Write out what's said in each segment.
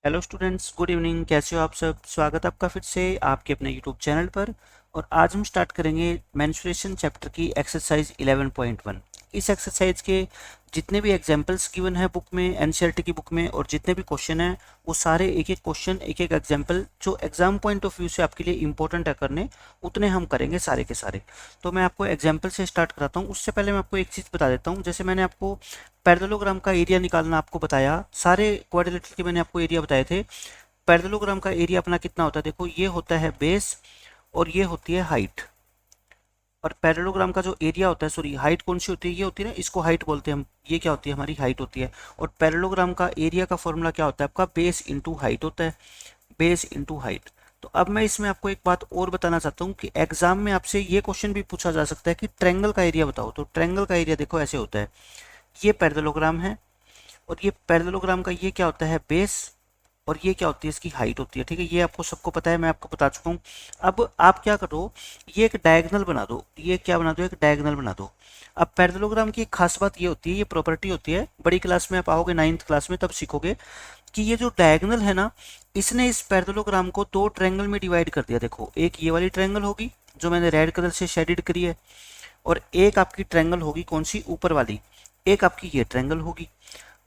Hello students, good evening. कैसे हो आप सब? स्वागत है आपका फिर से आपके अपने यूट्यूब चैनल पर। और आज हम स्टार्ट करेंगे मेंस्ट्रुएशन चैप्टर की एक्सरसाइज 11.1। इस एक्सरसाइज के जितने भी एग्जाम्पल्स गिवन है बुक में, एनसीईआरटी की बुक में, और जितने भी क्वेश्चन हैं वो सारे एक एक क्वेश्चन, एक एक एग्जाम्पल जो एग्जाम पॉइंट ऑफ व्यू से आपके लिए इंपॉर्टेंट है करने, उतने हम करेंगे सारे के सारे। तो मैं आपको एग्जाम्पल से स्टार्ट कराता हूँ। उससे पहले मैं आपको एक चीज़ बता देता हूँ। जैसे मैंने आपको पैरेललोग्राम का एरिया निकालना आपको बताया, सारे क्वाड्रिलेटरल के मैंने आपको एरिया बताए थे। पैरेललोग्राम का एरिया अपना कितना होता है? देखो, ये होता है बेस और ये होती है हाइट। और पैरेललोग्राम का जो एरिया होता है, सॉरी हाइट कौन सी होती है? ये होती है ना, इसको हाइट बोलते हैं हम। ये क्या होती है? हमारी हाइट होती है। और पैरेललोग्राम का एरिया का फॉर्मूला क्या होता है आपका? बेस इंटू हाइट होता है। Base into height. तो अब मैं इसमें आपको एक बात और बताना चाहता हूँ कि एग्जाम में आपसे ये क्वेश्चन भी पूछा जा सकता है कि ट्रायंगल का एरिया बताओ। तो ट्रायंगल का एरिया देखो ऐसे होता है। ये पैरेललोग्राम है और ये पैरेललोग्राम का ये क्या होता है? बेस। और ये क्या होती है? इसकी हाइट होती है। ठीक है, ये आपको सबको पता है, मैं आपको बता चुका हूँ। अब आप क्या करो, ये एक डायगोनल बना दो। ये क्या बना दो? एक डायगोनल बना दो। अब पैरेललोग्राम की एक खास बात ये होती है, ये प्रॉपर्टी होती है, बड़ी क्लास में आप आओगे 9th क्लास में तब सीखोगे कि ये जो डायगोनल है ना, इसने इस पैरेललोग्राम को दो ट्रायंगल में डिवाइड कर दिया। देखो, एक ये वाली ट्रायंगल होगी जो मैंने रेड कलर से शेडेड करी है, और एक आपकी ट्रायंगल होगी कौन सी? ऊपर वाली। एक आपकी ये ट्रायंगल होगी।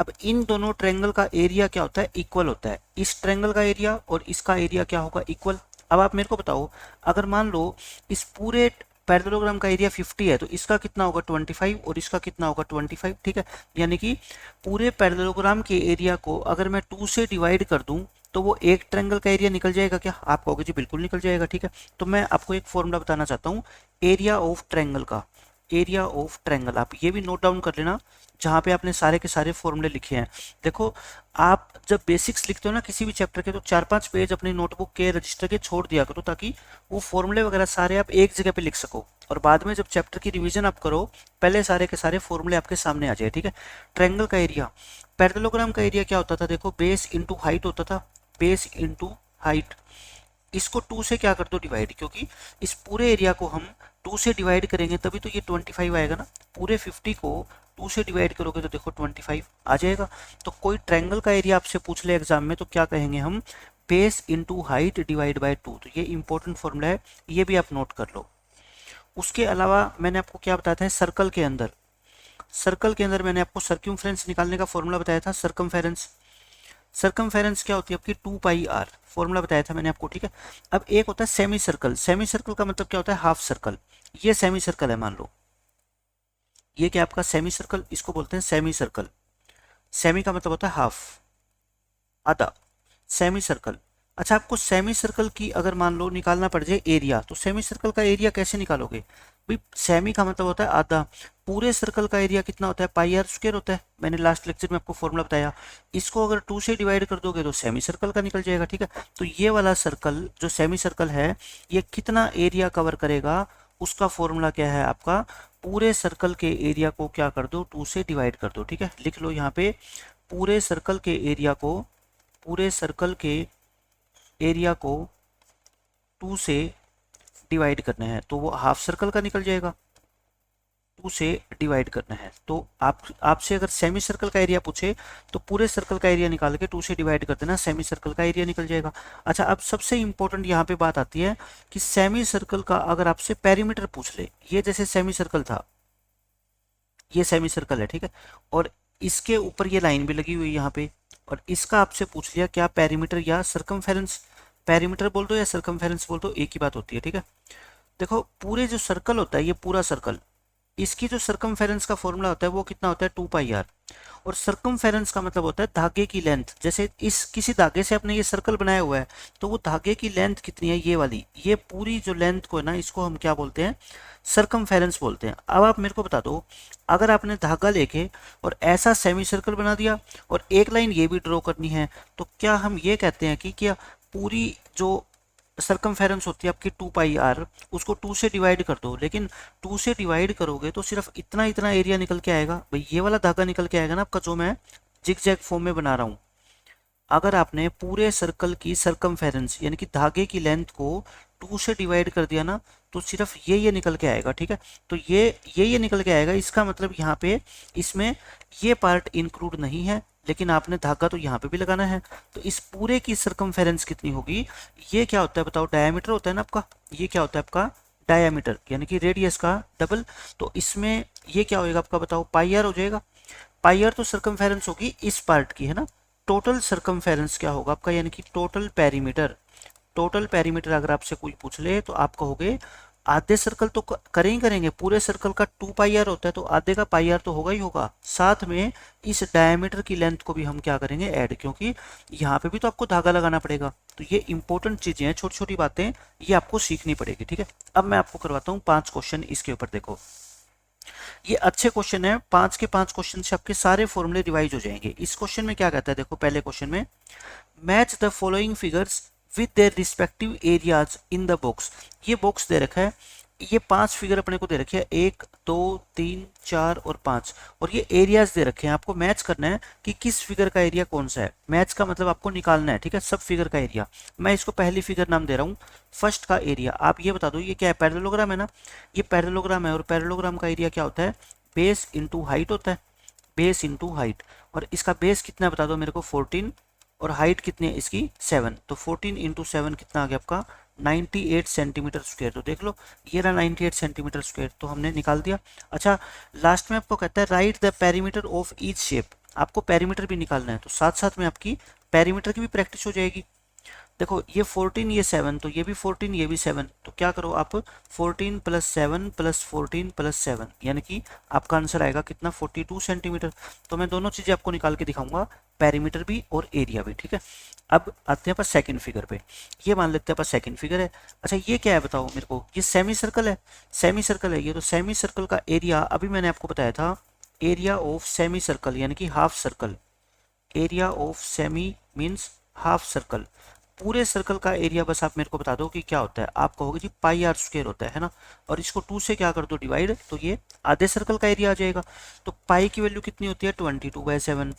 अब इन दोनों ट्रायंगल का एरिया क्या होता है? इक्वल होता है। इस ट्रायंगल का एरिया और इसका एरिया क्या होगा? इक्वल। अब आप मेरे को बताओ, अगर मान लो इस पूरे पैरेललोग्राम का एरिया 50 है तो इसका कितना होगा? 25, और इसका कितना होगा? 25। ठीक है, यानी कि पूरे पैरेललोग्राम के एरिया को अगर मैं 2 से डिवाइड कर दूं तो वो एक ट्रायंगल का एरिया निकल जाएगा क्या? आप कहोगे जी बिल्कुल निकल जाएगा। ठीक है, तो मैं आपको एक फॉर्मूला बताना चाहता हूँ एरिया ऑफ ट्रायंगल का। एरिया ऑफ ट्रायंगल आप ये भी नोट डाउन कर लेना, जहाँ पे आपने सारे के सारे फॉर्मूले लिखे हैं। देखो, आप जब बेसिक्स लिखते हो ना किसी भी चैप्टर के, तो 4-5 पेज अपनी नोटबुक के रजिस्टर के छोड़ दिया करो, ताकि वो फॉर्मूले वगैरह सारे आप एक जगह पे लिख सको, और बाद में जब चैप्टर की रिवीजन आप करो, पहले सारे के सारे फॉर्मूले आपके सामने आ जाए। ठीक है, ट्रायंगल का एरिया, पैरेललोग्राम का एरिया क्या होता था? देखो, बेस इंटू हाइट होता था। Base into height. इसको 2 से क्या कर दो? डिवाइड, क्योंकि इस पूरे एरिया को हम 2 से डिवाइड करेंगे तभी तो ये 25 आएगा ना। पूरे 50 को 2 से डिवाइड करोगे तो देखो 25 आ जाएगा। तो कोई ट्रायंगल का एरिया आपसे पूछ ले एग्जाम में तो क्या कहेंगे हम? Base into height divide by 2। तो ये इंपॉर्टेंट फॉर्मूला है, ये भी आप नोट कर लो। उसके अलावा मैंने आपको क्या बताया था? सर्कल के अंदर, सर्कल के अंदर मैंने आपको सर्क्यूमफ्रेंस निकालने का फॉर्मूला बताया था। सर्कमफेरेंस, सर्कमफेरेंस क्या होती है आपकी? 2 पाई आर, फॉर्मूला बताया था मैंने आपको। ठीक है, अब एक होता है सेमी सर्कल। सेमी सर्कल का मतलब क्या होता है? Half circle. ये सेमी सर्कल है, मान लो ये क्या आपका सेमी सर्कल, इसको बोलते हैं सेमी सर्कल। सेमी का मतलब होता है हाफ, आधा, सेमी सर्कल। अच्छा, आपको सेमी सर्कल की अगर मान लो निकालना पड़ जाए एरिया, तो सेमी सर्कल का एरिया कैसे निकालोगे भाई? सेमी का मतलब होता है आधा। पूरे सर्कल का एरिया कितना होता है? पाई आर स्क्वायर होता है। मैंने लास्ट लेक्चर में आपको फॉर्मूला बताया। इसको अगर 2 से डिवाइड कर दोगे तो सेमी सर्कल का निकल जाएगा। ठीक है, तो ये वाला सर्कल जो सेमी सर्कल है, ये कितना एरिया कवर करेगा? उसका फॉर्मूला क्या है आपका? पूरे सर्कल के एरिया को क्या कर दो? 2 से डिवाइड कर दो। ठीक है, लिख लो यहाँ पे, पूरे सर्कल के एरिया को, पूरे सर्कल के एरिया को 2 से डिवाइड करना है तो वो हाफ सर्कल का निकल जाएगा। 2 से डिवाइड करना है तो आप आपसे अगर सेमी सर्कल का एरिया पूछे तो पूरे सर्कल का एरिया निकाल के 2 से डिवाइड कर देना, सेमी सर्कल का एरिया निकल जाएगा। अच्छा, अब सबसे इंपॉर्टेंट यहाँ पे बात आती है कि सेमी सर्कल का अगर आपसे पेरीमीटर पूछ ले, ये जैसे सेमी सर्कल था, ये सेमी सर्कल है। ठीक है, और इसके ऊपर ये लाइन भी लगी हुई है यहाँ पे, और इसका आपसे पूछ लिया क्या? पेरीमीटर या सर्कमफेरेंस। पेरीमीटर बोल दो या सर्कमफेरेंस बोल दो, एक ही बात होती है। ठीक है, देखो पूरे जो सर्कल होता है, ये पूरा सर्कल, इसकी जो सर्कमफेरेंस का फॉर्मूला होता है वो कितना होता है? 2 पाई आर। और सर्कमफेरेंस का मतलब होता है धागे की लेंथ। जैसे इस किसी धागे से आपने ये सर्कल बनाया हुआ है, तो वो धागे की लेंथ कितनी है? ये वाली, ये पूरी जो लेंथ को है ना, इसको हम क्या बोलते हैं? सर्कमफेरेंस बोलते हैं। अब आप मेरे को बता दो, अगर आपने धागा लेके और ऐसा सेमी सर्कल बना दिया और एक लाइन ये भी ड्रॉ करनी है, तो क्या हम ये कहते हैं कि क्या पूरी जो सर्कमफेरेंस होती है आपकी 2 पाई आर, उसको 2 से डिवाइड कर दो। लेकिन 2 से डिवाइड करोगे तो सिर्फ इतना इतना एरिया निकल के आएगा भाई, ये वाला धागा निकल के आएगा ना आपका, जो मैं जिग जैग फॉर्म में बना रहा हूँ। अगर आपने पूरे सर्कल की सर्कमफेरेंस यानी कि धागे की लेंथ को 2 से डिवाइड कर दिया ना, तो सिर्फ ये निकल के आएगा। ठीक है, तो ये निकल के आएगा। इसका मतलब यहाँ पे इसमें ये पार्ट इंक्लूड नहीं है, लेकिन आपने धागा तो यहाँ पे भी लगाना है। तो इस पूरे की सरकमफेरेंस कितनी होगी, ये क्या होता है बताओ, डायमीटर होता है ना आपका, ये क्या होता है आपका डायमीटर, यानी कि रेडियस का डबल। तो इसमें ये क्या होएगा आपका बताओ, पाई आर हो जाएगा। पाई आर तो सरकमफेरेंस होगी इस पार्ट की है ना। टोटल सरकमफेरेंस क्या होगा आपका, यानी कि टोटल पेरीमीटर। टोटल पेरीमीटर अगर आपसे कोई पूछ ले तो आप कहोगे आधे सर्कल तो करें ही करेंगे, पूरे सर्कल का 2 पाई आर होता है, तो आधे का पाई आर तो होगा ही होगा। साथ में इस डायमीटर की लेंथ को भी हम क्या करेंगे ऐड, क्योंकि यहाँ पे भी तो आपको धागा लगाना पड़ेगा। तो ये इंपॉर्टेंट चीजें हैं, छोटी छोटी बातें ये आपको सीखनी पड़ेगी, ठीक है। अब मैं आपको करवाता हूँ 5 क्वेश्चन इसके ऊपर। देखो ये अच्छे क्वेश्चन है, 5 के 5 क्वेश्चन से आपके सारे फॉर्मूले रिवाइज हो जाएंगे। इस क्वेश्चन में क्या कहता है, देखो पहले क्वेश्चन में match the following figures with their respective areas in the box. ये बॉक्स दे रखा है, ये 5 फिगर अपने को दे रखे हैं, 1 2 3 4 और 5, और ये एरियाज दे रखे हैं। आपको मैच करना है कि किस फिगर का एरिया कौन सा है। मैच का मतलब आपको निकालना है, ठीक है, सब फिगर का एरिया। मैं इसको पहली फिगर नाम दे रहा हूँ, फर्स्ट का एरिया। आप ये बता दो ये क्या है, पैरेललोग्राम है ना, ये पैरेललोग्राम है, और पैरेललोग्राम का एरिया क्या होता है, बेस इंटू हाइट होता है, बेस इंटू हाइट। और इसका बेस कितना बता दो मेरे को, 14, और हाइट कितनी है इसकी 7। तो 14 इंटू 7 कितना आ गया आपका 98 सेंटीमीटर स्क्वायर। तो देख लो ये रहा 98 सेंटीमीटर स्क्वायर, तो हमने निकाल दिया। अच्छा लास्ट में आपको कहता है right the perimeter of each shape. आपको पेरीमीटर भी निकालना है, तो साथ साथ में आपकी पेरीमीटर की भी प्रैक्टिस हो जाएगी। देखो ये 14 ये 7, तो ये भी 14 ये भी 7, तो क्या करो आप 14 प्लस 7 प्लस 14 प्लस 7, यानी कि आपका आंसर आएगा कितना 42 सेंटीमीटर। तो मैं दोनों चीजें आपको निकाल के दिखाऊंगा, पेरीमीटर भी और एरिया भी, ठीक है। अब आते हैं पर सेकंड फिगर पे, ये मान लेते हैं पर सेकंड फिगर है। अच्छा ये क्या है बताओ मेरे को, ये सेमी सर्कल है, सेमी सर्कल है ये। तो सेमी सर्कल का एरिया अभी मैंने आपको बताया था, एरिया ऑफ सेमी सर्कल यानी कि half circle. Area of semi means half circle. पूरे सर्कल का एरिया बस आप मेरे को बता दो कि क्या होता है। आप कहोगे जी पाई आर स्क्वायर होता है ना, और इसको 2 से क्या कर दो डिवाइड, तो ये आधे सर्कल का एरिया आ जाएगा। तो पाई की वैल्यू कितनी होती है 22/7।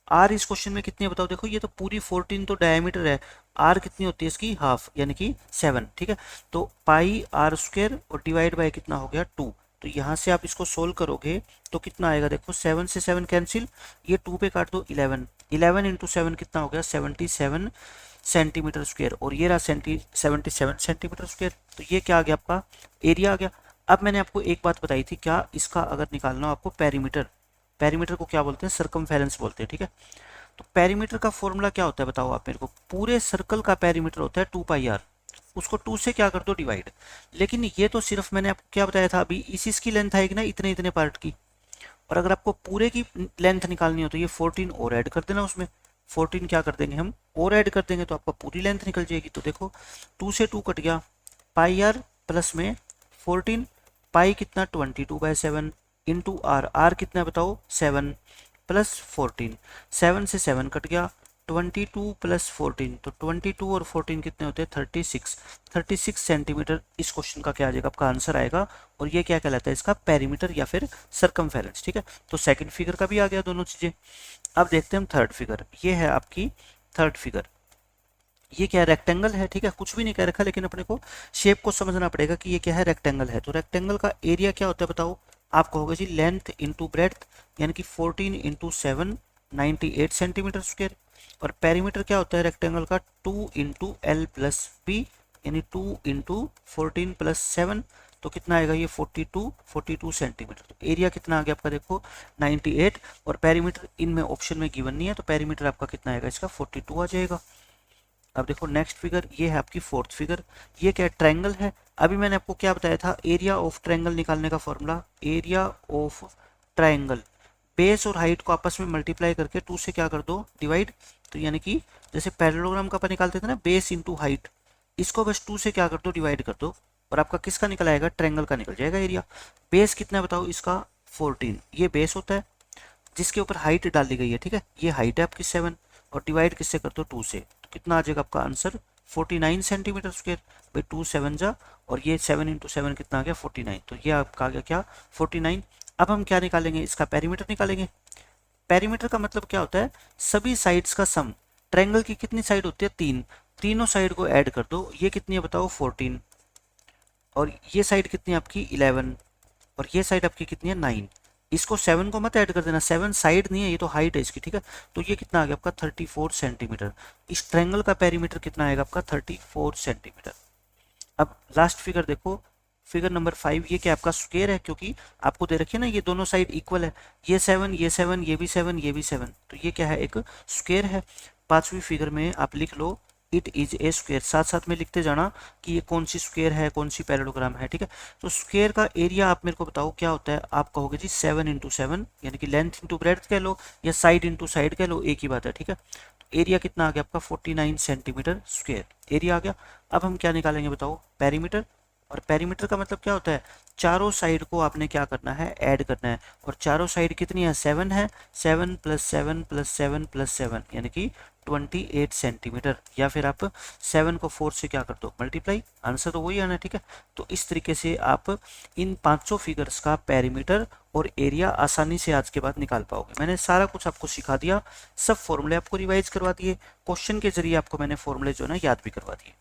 आर इस क्वेश्चन में कितनी है बताओ, देखो ये तो पूरी 14 तो डायमीटर है, आर कितनी होती है इसकी हाफ, यानी कि 7, ठीक है। तो पाई आर स्क्वायर और डिवाइड बाय कितना हो गया 2। तो यहाँ से आप इसको सोल्व करोगे तो कितना आएगा, देखो 7 से 7 कैंसिल, ये 2 पे काट दो 11, 11 इंटू 7 कितना हो गया 77 सेंटीमीटर स्क्वायर, और ये रहा 77 सेंटीमीटर स्क्वायर। तो ये क्या आ गया आपका एरिया आ गया। अब मैंने आपको एक बात बताई थी, क्या इसका अगर निकालना हो आपको पेरीमीटर, पेरीमीटर को क्या बोलते हैं सरकमफेरेंस बोलते हैं, ठीक है। तो पेरीमीटर का फॉर्मूला क्या होता है बताओ आप मेरे को, पूरे सर्कल का पेरीमीटर होता है 2 पाई आर, उसको 2 से क्या कर दो डिवाइड। लेकिन ये तो सिर्फ मैंने आपको क्या बताया था अभी, इसी इसकी लेंथ आएगी ना इतने इतने पार्ट की, और अगर आपको पूरे की लेंथ निकालनी हो तो ये 14 और ऐड कर देना उसमें। 14 क्या कर देंगे हम और ऐड कर देंगे, तो आपका पूरी लेंथ निकल जाएगी। तो देखो 2 से 2 कट गया, पाई आर प्लस में 14, पाई कितना 22/7 इंटू आर, आर कितना बताओ 7 प्लस 14, 7 से 7 कट गया, 22 प्लस 14, तो 22 और 14 कितने होते हैं 36 सेंटीमीटर इस क्वेश्चन का क्या आ जाएगा आपका आंसर आएगा। और ये क्या कहलाता है इसका पेरीमीटर या फिर सरकमफेरेंस, ठीक है। तो सेकंड फिगर का भी आ गया दोनों चीजें। अब देखते हैं हम थर्ड फिगर, ये है आपकी थर्ड फिगर। ये क्या है रेक्टेंगल है, ठीक है, कुछ भी नहीं कह रखा, लेकिन अपने को शेप को समझना पड़ेगा कि ये क्या है रेक्टेंगल है। तो रेक्टेंगल का एरिया क्या होता है बताओ, आप कहोगे जी लेंथ इंटू ब्रेड्थ, यानी कि 14 इंटू 7 98 सेंटीमीटर स्क्वायर। और पेरीमीटर क्या होता है रेक्टेंगल का 2 इंटू एल प्लस बी, यानी 2 इंटू 14 प्लस 7, तो कितना आएगा ये 42 सेंटीमीटर। तो एरिया कितना आ गया आपका देखो 98, और पेरीमीटर इनमें ऑप्शन में गिवन नहीं है, तो पेरीमीटर आपका कितना आएगा इसका 42 आ जाएगा। अब देखो नेक्स्ट फिगर, ये है आपकी फोर्थ फिगर। ये क्या ट्रायंगल है, अभी मैंने आपको क्या बताया था एरिया ऑफ ट्रायंगल निकालने का formula, area of triangle base और हाइट को आपस में मल्टीप्लाई करके 2 से क्या कर दो डिवाइड। तो यानी कि जैसे पैरेललोग्राम का अपन निकालते थे ना बेस इंटू हाइट, इसको बस 2 से क्या कर दो डिवाइड कर दो, और आपका किसका निकल आएगा ट्रायंगल का निकल जाएगा एरिया। बेस कितना बताओ इसका 14, ये बेस होता है जिसके ऊपर हाइट डाली गई है, ठीक है, ये हाइट है आपकी 7, और डिवाइड किससे कर दो 2 से, तो कितना आ जाएगा आपका आंसर 49 सेंटीमीटर स्क्वायर। भाई 2 7 जा, और ये 7 इंटू 7 कितना आ गया 49, तो ये आपका आ गया क्या 49। अब हम क्या निकालेंगे इसका पेरीमीटर निकालेंगे। पेरीमीटर का मतलब क्या होता है सभी साइड्स का सम। ट्रायंगल की कितनी साइड होती है 3, तीनों साइड को ऐड कर दो, ये कितनी है बताओ 14, और ये साइड कितनी है आपकी 11, और ये साइड आपकी कितनी है 9। इसको 7 को मत ऐड कर देना, 7 साइड नहीं है, ये तो हाइट है इसकी, ठीक है। तो ये कितना आ गया आपका 34 सेंटीमीटर। इस ट्रायंगल का पेरीमीटर कितना आएगा आपका 34 सेंटीमीटर। अब लास्ट फिगर देखो, फिगर नंबर 5, ये क्या आपका स्क्वायर है, क्योंकि आपको दे रखी है ना ये दोनों साइड इक्वल है, ये 7 ये 7 ये भी 7 ये भी 7, तो ये क्या है एक स्क्वायर है। पांचवी फिगर में आप लिख लो इट इज ए स्क्वायर, साथ साथ में लिखते जाना कि ये कौन सी स्क्वायर है कौन सी पैरेललोग्राम है, ठीक है। तो स्क्वायर का एरिया आप मेरे को बताओ क्या होता है, आप कहोगे जी 7 इंटू 7, यानी कि लेंथ इंटू ब्रेड्थ कह लो या साइड इंटू साइड कह लो, एक ही बात है, ठीक है। तो एरिया कितना आ गया आपका 49 सेंटीमीटर स्क्वायर एरिया आ गया। अब हम क्या निकालेंगे बताओ, पेरीमीटर। और पेरीमीटर का मतलब क्या होता है, चारों साइड को आपने क्या करना है, ऐड करना है। और चारों साइड कितनी है, 7 है, 7 प्लस 7 प्लस 7 प्लस 7 यानी कि 28 सेंटीमीटर। या फिर आप 7 को 4 से क्या कर दो, मल्टीप्लाई, आंसर तो वही आना है, ठीक है। तो इस तरीके से आप इन 500 फिगर्स का पेरीमीटर और एरिया आसानी से आज के बाद निकाल पाओगे। मैंने सारा कुछ आपको सिखा दिया, सब फॉर्मूले आपको रिवाइज करवा दिए, क्वेश्चन के जरिए आपको मैंने फॉर्मूले जो है ना याद भी करवा दिए।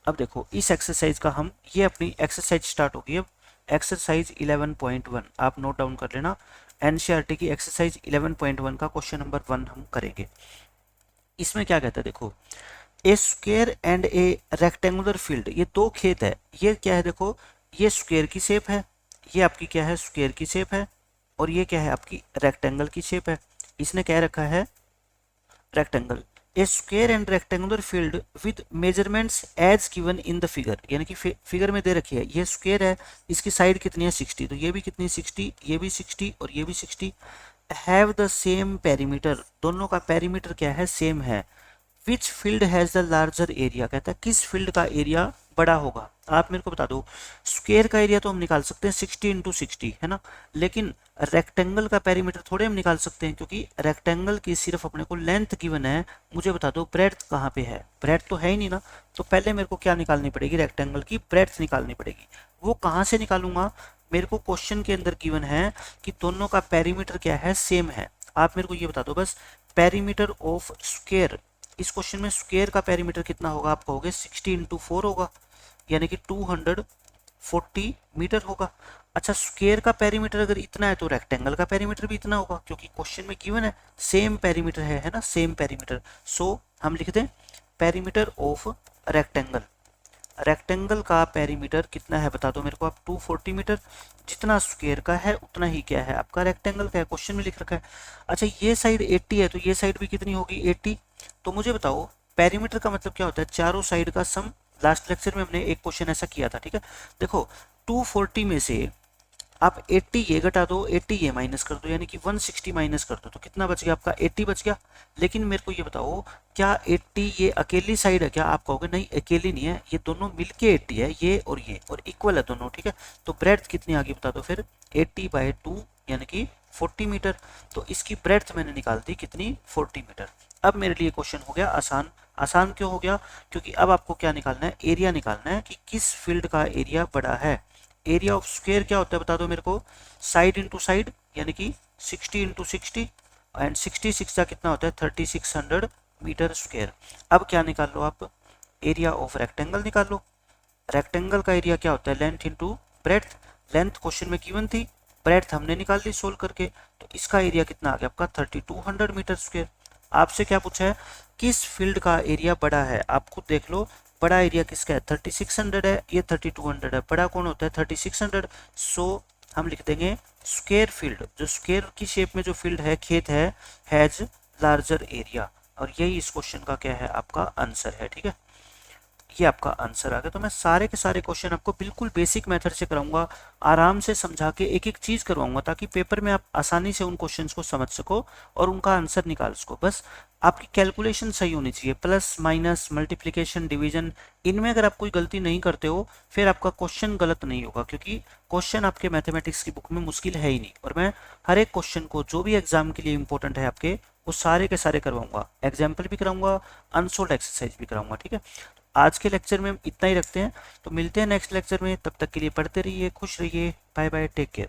अब देखो इस एक्सरसाइज का हम, ये अपनी एक्सरसाइज स्टार्ट होगी अब, एक्सरसाइज 11.1 आप नोट डाउन कर लेना। एनसीईआरटी की एक्सरसाइज 11.1 का क्वेश्चन नंबर 1 हम करेंगे। इसमें क्या कहता है देखो, a square and a rectangular field, ये दो खेत है, ये क्या है देखो, ये स्क्वायर की शेप है, ये आपकी क्या है स्क्वायर की शेप है, और ये क्या है आपकी रेक्टेंगल की शेप है। इसने क्या रखा है, rectangle. A square and rectangular field with measurements as given in the figure, यानी कि फिगर में दे रखी है, ये स्क्वायर है, इसकी साइड कितनी है 60, तो ये भी कितनी 60, ये भी 60 और ये भी 60, हैव द सेम पेरीमीटर, दोनों का पेरीमीटर क्या है, सेम है। Which field has the larger area, कहता है किस फील्ड का एरिया बड़ा होगा। आप मेरे को बता दो, स्क्वायर का एरिया तो हम निकाल सकते हैं 60 इंटू 60 है ना, लेकिन रेक्टेंगल का पेरीमीटर थोड़े हम निकाल सकते हैं, क्योंकि रेक्टेंगल की सिर्फ अपने को लेंथ गिवन है। मुझे बता दो ब्रेड्थ कहाँ पे है, ब्रेड्थ तो है ही नहीं ना, तो पहले मेरे को क्या निकालनी पड़ेगी, रेक्टेंगल की ब्रेड्थ निकालनी पड़ेगी। वो कहाँ से निकालूंगा, मेरे को क्वेश्चन के अंदर गिवन है कि दोनों का पेरीमीटर क्या है, सेम है। आप मेरे को ये बता दो बस, पेरीमीटर ऑफ स्क्वायर, इस क्वेश्चन में स्क्वायर का पेरीमीटर कितना होगा, आप कहोगे 60 इंटू 4 होगा, यानी कि 240 मीटर होगा। अच्छा स्क्वायर का पेरीमीटर अगर इतना है तो रेक्टेंगल का पेरीमीटर भी इतना होगा, क्योंकि क्वेश्चन में गिवन है सेम पेरीमीटर है ना, सेम पेरीमीटर। सो हम लिख दें पेरीमीटर ऑफ रेक्टेंगल, रेक्टेंगल का पेरीमीटर कितना है बता दो मेरे को आप, 240 मीटर। जितना स्क्वायर का है उतना ही क्या है आपका रेक्टेंगल का है, क्वेश्चन में लिख रखा है। अच्छा ये साइड 80 है तो ये साइड भी कितनी होगी 80। तो मुझे बताओ पेरीमीटर का मतलब क्या होता है, चारों साइड का सम। लास्ट लेक्चर में हमने एक क्वेश्चन ऐसा किया था, ठीक है। देखो 240 में से आप 80 ये घटा दो, 80 ये माइनस कर दो, यानी कि 160 माइनस कर दो, तो कितना बच गया आपका 80 बच गया। लेकिन मेरे को ये बताओ क्या 80 ये अकेली साइड है क्या, आप कहोगे नहीं अकेली नहीं है, ये दोनों मिलके 80 है, ये और इक्वल है दोनों, ठीक है। तो ब्रेड्थ कितनी आ गई बता दो फिर, 80/2 यानी कि 40 मीटर। तो इसकी ब्रेड्थ मैंने निकाल दी कितनी, 40 मीटर। अब मेरे लिए क्वेश्चन हो गया आसान। आसान क्यों हो गया, क्योंकि अब आपको क्या निकालना है, एरिया निकालना है कि किस फील्ड का एरिया बड़ा है। एरिया ऑफ स्क्वायर क्या होता है बता दो मेरे को, साइड इंटू साइड यानी कि 60 इंटू 60, एंड 66 का कितना होता है 3600 मीटर स्क्वायर। अब क्या निकाल लो आप, एरिया ऑफ रेक्टेंगल निकाल लो। रेक्टेंगल का एरिया क्या होता है, length into breadth, length question में गिवन थी, ब्रेड्थ हमने निकाल ली सोल्व करके, तो इसका एरिया कितना आ गया आपका 3200 मीटर स्क्वायर। आपसे क्या पूछा है, किस फील्ड का एरिया बड़ा है, आप खुद देख लो, बड़ा एरिया किसका है 3600 है, ये 3200 है, बड़ा कौन होता है 3600। सो हम लिख देंगे स्क्वायर फील्ड, जो स्क्वायर की शेप में जो फील्ड है खेत है, हैज लार्जर एरिया। और यही इस क्वेश्चन का क्या है आपका आंसर है, ठीक है। ये आपका आंसर आ गया। तो मैं सारे के सारे क्वेश्चन आपको बिल्कुल बेसिक मेथड से कराऊंगा, आराम से समझा के एक एक चीज करवाऊंगा, ताकि पेपर में आप आसानी से उन क्वेश्चंस को समझ सको और उनका आंसर निकाल सको। बस आपकी कैलकुलेशन सही होनी चाहिए, प्लस माइनस मल्टीप्लिकेशन डिवीजन, इनमें अगर आप कोई गलती नहीं करते हो फिर आपका क्वेश्चन गलत नहीं होगा, क्योंकि क्वेश्चन आपके मैथमेटिक्स की बुक में मुश्किल है ही नहीं। और मैं हर एक क्वेश्चन को जो भी एग्जाम के लिए इंपॉर्टेंट है आपके, वो सारे के सारे करवाऊंगा, एग्जाम्पल भी कराऊंगा, अनसोल्ड एक्सरसाइज भी कराऊंगा, ठीक है। आज के लेक्चर में इतना ही रखते हैं, तो मिलते हैं नेक्स्ट लेक्चर में, तब तक के लिए पढ़ते रहिए, खुश रहिए, बाय बाय, टेक केयर।